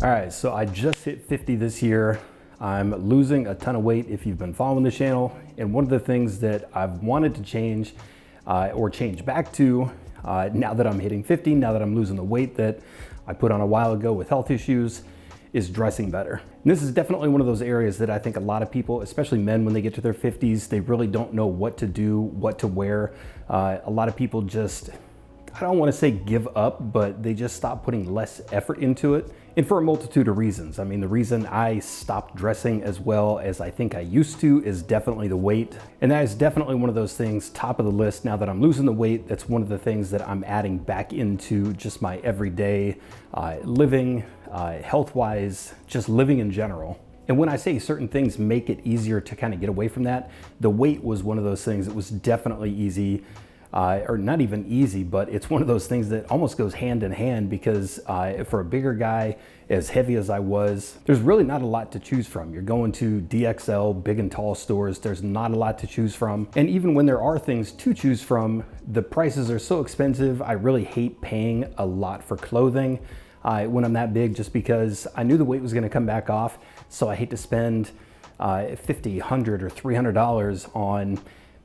All right, so I just hit 50 this year. I'm losing a ton of weight if you've been following the channel. And one of the things that I've wanted to change or change back to now that I'm hitting 50, now that I'm losing the weight that I put on a while ago with health issues, is dressing better. And this is definitely one of those areas that I think a lot of people, especially men, when they get to their 50s, they really don't know what to do, what to wear. A lot of people just, I don't want to say give up, but they just stop putting less effort into it. And for a multitude of reasons. I mean, the reason I stopped dressing as well as I think I used to is definitely the weight. And that is definitely one of those things, top of the list. Now that I'm losing the weight, that's one of the things that I'm adding back into just my everyday living, health-wise, just living in general. And when I say certain things make it easier to kind of get away from that, the weight was one of those things that was definitely easy. Or not even easy, but it's one of those things that almost goes hand in hand because for a bigger guy, as heavy as I was, there's really not a lot to choose from. You're going to DXL, big and tall stores, there's not a lot to choose from. And even when there are things to choose from, the prices are so expensive. I really hate paying a lot for clothing when I'm that big, just because I knew the weight was gonna come back off. So I hate to spend $50, $100, or $300 on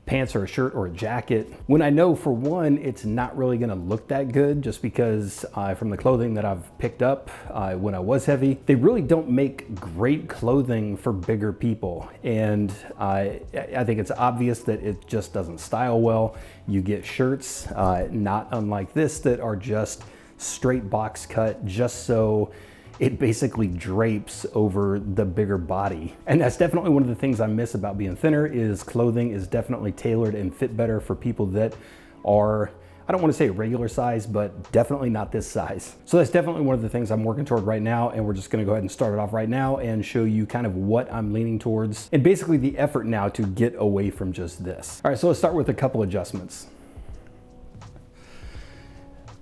pants or a shirt or a jacket when I know, for one, it's not really gonna look that good, just because from the clothing that I've picked up when I was heavy, they really don't make great clothing for bigger people. And I think it's obvious that it just doesn't style well. You get shirts, not unlike this, that are just straight box cut, just so it basically drapes over the bigger body. And that's definitely one of the things I miss about being thinner, is clothing is definitely tailored and fit better for people that are, I don't want to say regular size, but definitely not this size. So that's definitely one of the things I'm working toward right now. And we're just gonna go ahead and start it off right now and show you kind of what I'm leaning towards and basically the effort now to get away from just this. All right, so let's start with a couple adjustments.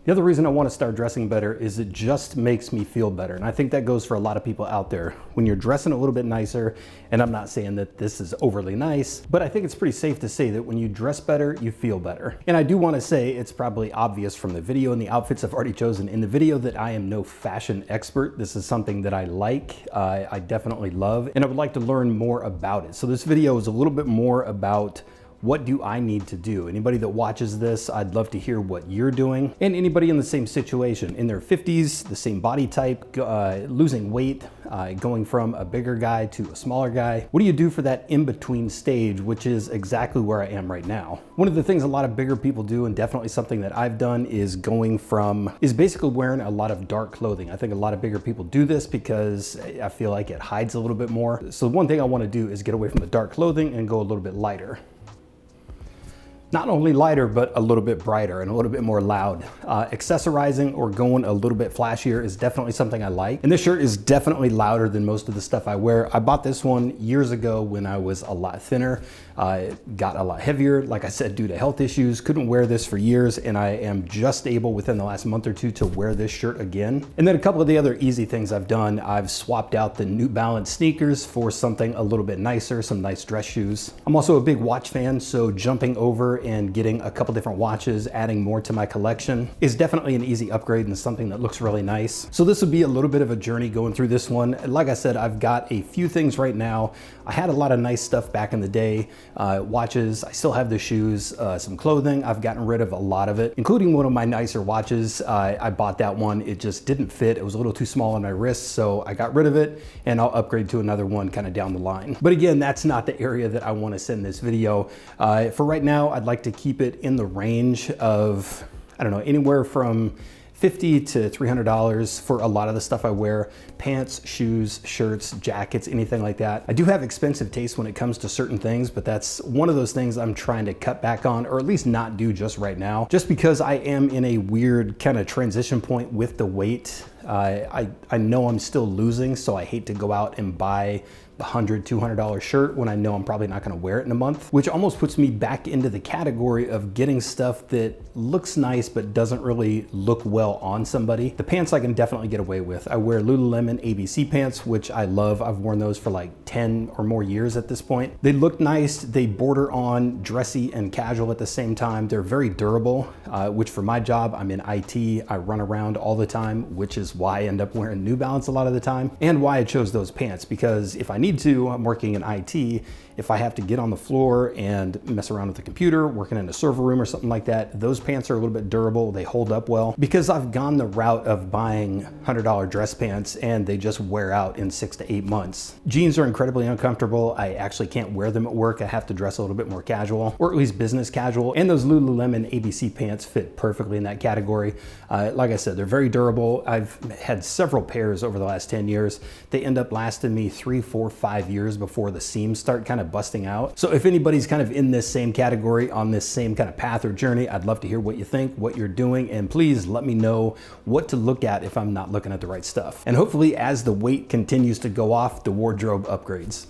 The other reason I want to start dressing better is it just makes me feel better. And I think that goes for a lot of people out there. When you're dressing a little bit nicer, and I'm not saying that this is overly nice, but I think it's pretty safe to say that when you dress better, you feel better. And I do want to say, it's probably obvious from the video and the outfits I've already chosen in the video, that I am no fashion expert. This is something that I like, I definitely love, and I would like to learn more about it. So this video is a little bit more about what do I need to do? Anybody that watches this, I'd love to hear what you're doing. And anybody in the same situation, in their 50s, the same body type, losing weight, going from a bigger guy to a smaller guy. What do you do for that in-between stage, which is exactly where I am right now? One of the things a lot of bigger people do, and definitely something that I've done, is basically wearing a lot of dark clothing. I think a lot of bigger people do this because I feel like it hides a little bit more. So one thing I want to do is get away from the dark clothing and go a little bit lighter. Not only lighter, but a little bit brighter and a little bit more loud. Accessorizing or going a little bit flashier is definitely something I like. And this shirt is definitely louder than most of the stuff I wear. I bought this one years ago when I was a lot thinner, got a lot heavier. Like I said, due to health issues, couldn't wear this for years. And I am just able within the last month or two to wear this shirt again. And then a couple of the other easy things I've done, I've swapped out the New Balance sneakers for something a little bit nicer, some nice dress shoes. I'm also a big watch fan, so jumping over and getting a couple different watches, adding more to my collection, is definitely an easy upgrade and something that looks really nice. So this would be a little bit of a journey going through this one. Like I said, I've got a few things right now. I had a lot of nice stuff back in the day, watches, I still have the shoes, some clothing. I've gotten rid of a lot of it, including one of my nicer watches. I bought that one, it just didn't fit. It was a little too small on my wrist, so I got rid of it, and I'll upgrade to another one kind of down the line. But again, that's not the area that I want to send this video. For right now, I'd like to keep it in the range of, I don't know, anywhere from $50 to $300 for a lot of the stuff I wear. Pants, shoes, shirts, jackets, anything like that. I do have expensive taste when it comes to certain things, but that's one of those things I'm trying to cut back on, or at least not do just right now, just because I am in a weird kind of transition point with the weight. I know I'm still losing, so I hate to go out and buy $100, $200 shirt when I know I'm probably not gonna wear it in a month, which almost puts me back into the category of getting stuff that looks nice but doesn't really look well on somebody. The pants I can definitely get away with. I wear Lululemon ABC pants, which I love. I've worn those for like 10 or more years at this point. They look nice. They border on dressy and casual at the same time. They're very durable, which for my job, I'm in IT. I run around all the time, which is is why I end up wearing New Balance a lot of the time and why I chose those pants, because if I need to, I'm working in IT, if I have to get on the floor and mess around with the computer, working in a server room or something like that, those pants are a little bit durable, they hold up well, because I've gone the route of buying $100 dress pants and they just wear out in 6 to 8 months. Jeans are incredibly uncomfortable. I actually can't wear them at work. I have to dress a little bit more casual, or at least business casual, and those Lululemon ABC pants fit perfectly in that category. Like I said, they're very durable. I've had several pairs over the last 10 years. They end up lasting me 3, 4, 5 years before the seams start kind of busting out. So if anybody's kind of in this same category, on this same kind of path or journey, I'd love to hear what you think, what you're doing, and please let me know what to look at if I'm not looking at the right stuff. And hopefully as the weight continues to go off, the wardrobe upgrades.